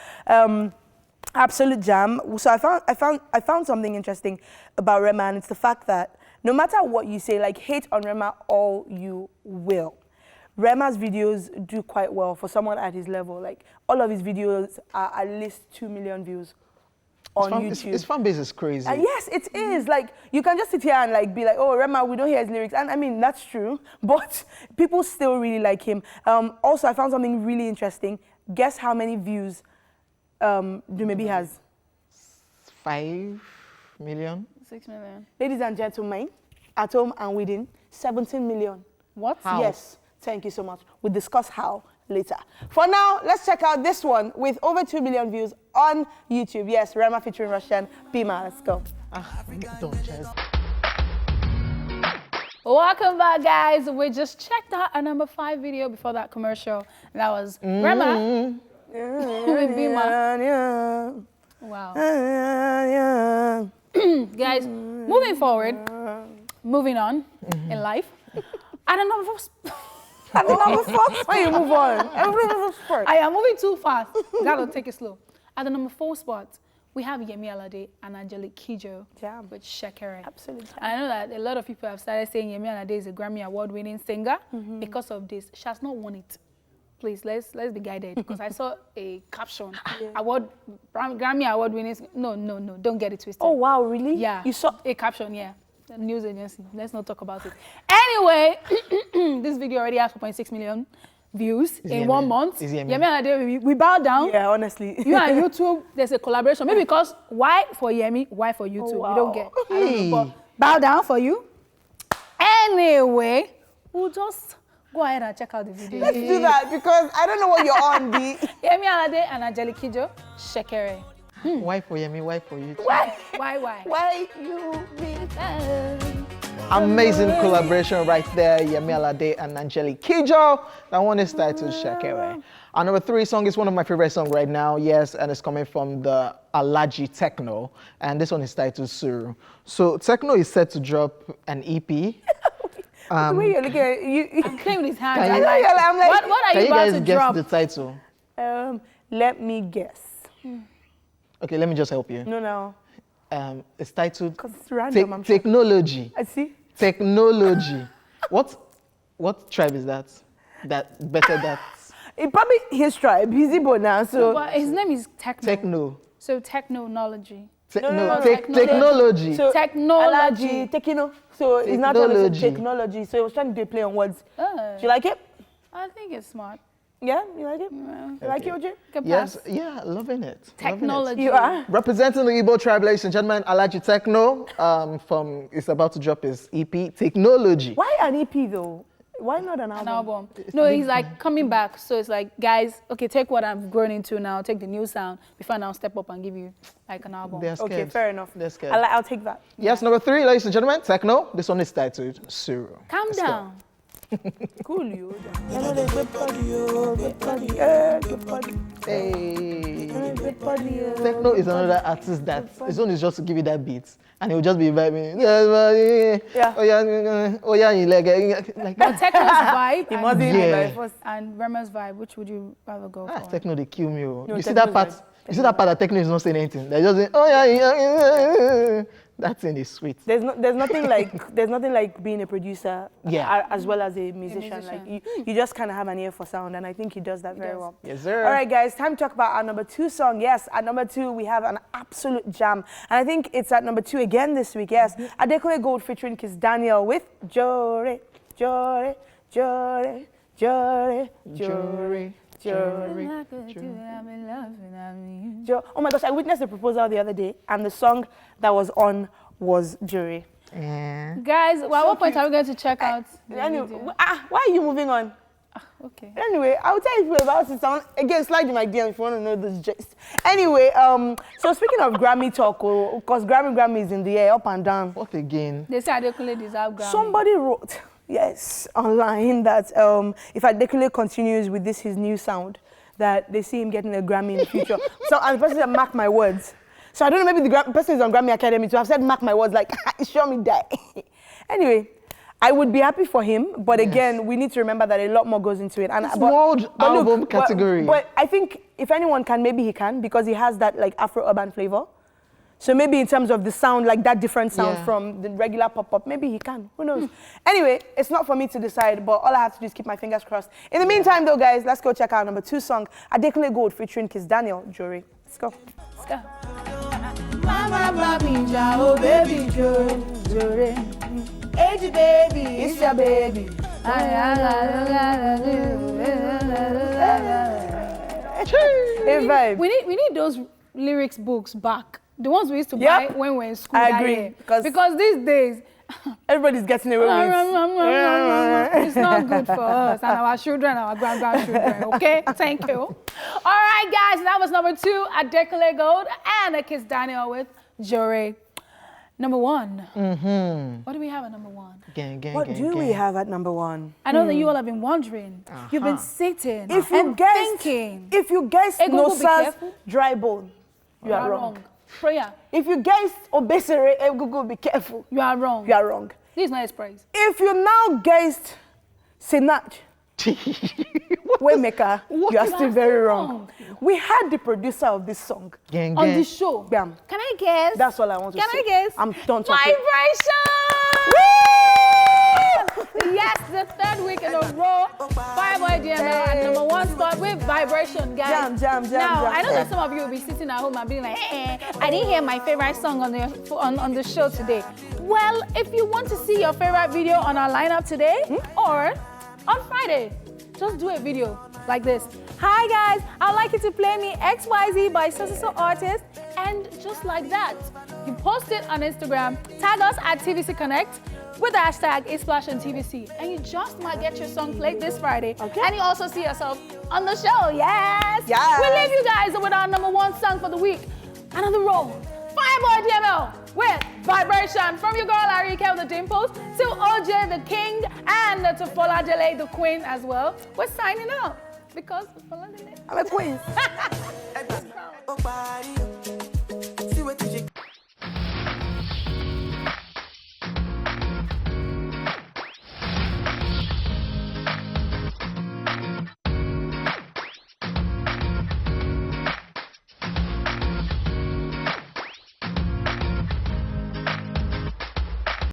Absolute jam. So I found something interesting about Rema, and it's the fact that no matter what you say, like hate on Rema all you will, Rema's videos do quite well for someone at his level. Like all of his videos are at least 2 million views on YouTube. His fan base is crazy. Yes, it is. Like you can just sit here and like be like, oh, Rema, we don't hear his lyrics, and I mean that's true, but people still really like him. Also, I found something really interesting. Guess how many views Dumebi has? 5 million. 6 million. Ladies and gentlemen, at home and within, 17 million. What? How? Yes, thank you so much. We'll discuss how later. For now, let's check out this one with over 2 million views on YouTube. Yes, Rema featuring Russian, Pima. Let's go. Don't just. Welcome back, guys. We just checked out a number 5 video before that commercial. That was Rema with Bima. Wow. Guys, moving forward, moving on in life. I don't know if Why you move on? I am moving too fast. Gotta take it slow. At the number 4 spot, we have Yemi Alade and Angelique Kidjo with Shekere. Absolutely. I know that a lot of people have started saying Yemi Alade is a Grammy Award-winning singer because of this. She has not won it. Please, let's be guided because I saw a caption. Grammy Award-winning. No, don't get it twisted. Oh, wow, really? Yeah. You saw a caption, yeah. The news agency. Let's not talk about it. Anyway, this video already has 4.6 million views in 1 month. Yemi Alade, we bow down. Yeah, honestly. You and YouTube, there's a collaboration. Maybe because why for Yemi, why for YouTube? Oh, wow. We don't get. I don't know, but bow down for you. Anyway, we'll just go ahead and check out the video. Let's do that because I don't know what you're on, B. Yemi Alade and Angelique Kidjo, Shekere. Why for Yemi? Why for you? Why? Why you be Amazing collaboration right there, Yemi Alade and Angelique Kidjo. That one is titled Shekere. Our number 3 song is one of my favorite songs right now, yes, and it's coming from the Alaji Techno, and this one is titled Suru. So Techno is set to drop an EP. the way you're looking at you. I'm playing with his hands. Can I'm you- like, I'm like, what are Can you you about guys to guess drop? the title? Let me guess. Okay, let me just help you. No. It's titled Because it's random, I'm sure. Technology. I see. Technology. What tribe is that? That better that It probably his tribe. He's Igbo now, so. But his name is techno. So technology. Technology. So Technology. techno. So it's not trying to Technology. say technology. So he was trying to play on words. Do you like it? I think it's smart. Yeah, you like it? Yeah. You like it, OJ? Good Yes, pass. yeah, loving it. Technology. You are? Representing the Igbo tribe, ladies and gentlemen, Alaji Techno is about to drop his EP, Technology. Why an EP though? Why not an album? An album. No, he's like coming back. So it's like, guys, okay, take what I've grown into now, take the new sound, before I now step up and give you like an album. They're scared. Okay, fair enough. They're scared. I'll take that. Yes, number 3, ladies and gentlemen, Techno. This one is titled Suru. Calm Let's down. Cool, you. Good body, good body. Hey. Good body, Techno is another artist that his own is just to give you that beat, and he'll just be vibing. Yeah. Oh yeah, you like But Techno's vibe He must be Yeah. by first. and Rema's vibe, which would you rather go for? Techno, they kill me. Oh. No, You see Techno's that part? like- You see that part that Techno is not saying anything. They're just saying, oh yeah. That thing is sweet. There's nothing like being a producer Yeah. as well as a musician. Like you just kind of have an ear for sound, and I think he does that very does. well. Yes, sir. All right, guys, time to talk about our number 2 song. Yes, at number 2 we have an absolute jam, and I think it's at number 2 again this week. Yes, Adekunle Gold featuring Kiss Daniel with Jore, Jore, Jore, Jore, Jore. Oh my gosh, I witnessed a proposal the other day, and the song that was on was Jury. Guys, well, at what point are we going to check out the Anyway, video? why are you moving on? Okay. Anyway, I'll tell you about it. Again, slide in my DM if you want to know this gist. Anyway, so speaking of Grammy talk, because Grammy is in the air, up and down. What again? They say Adekunle deserve Grammy. Somebody wrote, yes, online that if Adekunle continues with his new sound, that they see him getting a Grammy in the future. So, and the person said, mark my words. So I don't know, maybe the person is on Grammy Academy to have said, mark my words, like, show me that. Anyway, I would be happy for him, but again, we need to remember that a lot more goes into it. And It's world album category. But I think if anyone can, maybe he can, because he has that like Afro-urban flavor. So maybe in terms of the sound, like that different sound from the regular pop-up, maybe he can. Who knows? Anyway, it's not for me to decide, but all I have to do is keep my fingers crossed. In the meantime, though, guys, let's go check out number 2 song, Adekunle Gold featuring Kiss Daniel, Jury. Let's go. Let's go. Mama, oh baby, Jury. Hey, baby, it's your baby. Hey, vibe. We need those lyrics books back. The ones we used to buy when we were in school. I that agree, year. because Because these days, everybody's getting away with it's not good for us and our children, our grandchildren, okay? Thank you. All right, guys, that was number 2, Adekunle Gold, and a Kiss Daniel with Jore. Number 1. What do we have at number 1? What do we have at number 1? I know that you all have been wondering. You've been sitting If you and guessed, thinking. if you guessed Hey, Google, be Nosa's careful. dry bone, you are wrong. Prayer, If you guessed Obesere, Google, be careful. you are wrong. You are wrong. This is not a praise. If you now guessed Senach, Waymaker, you are still very wrong. We had the producer of this song On the show. Bam. Can I guess? That's all I want to say. Can I guess? I'm done talking. Vibration! Yes, the 3rd week in a row. Fireboy GML at number 1 spot with Vibration, guys. Jam. Now, I know that some of you will be sitting at home and being like, I didn't hear my favorite song on the show today. Well, if you want to see your favorite video on our lineup today or on Friday, just do a video like this. Hi guys, I'd like you to play me XYZ by so artist, and just like that, you post it on Instagram, tag us at TVC Connect with the hashtag #ItSplashOnTVC, and you just might get your song played this Friday. Okay. And you also see yourself on the show. Yes. Yes. We leave you guys with our number 1 song for the week. Another roll. Fireboy DML with Vibration, from your girl Arike with the Dimples to OJ the King and to Fola Dele the Queen as well. We're signing out because Fola Dele. I'm a queen. Oh, body.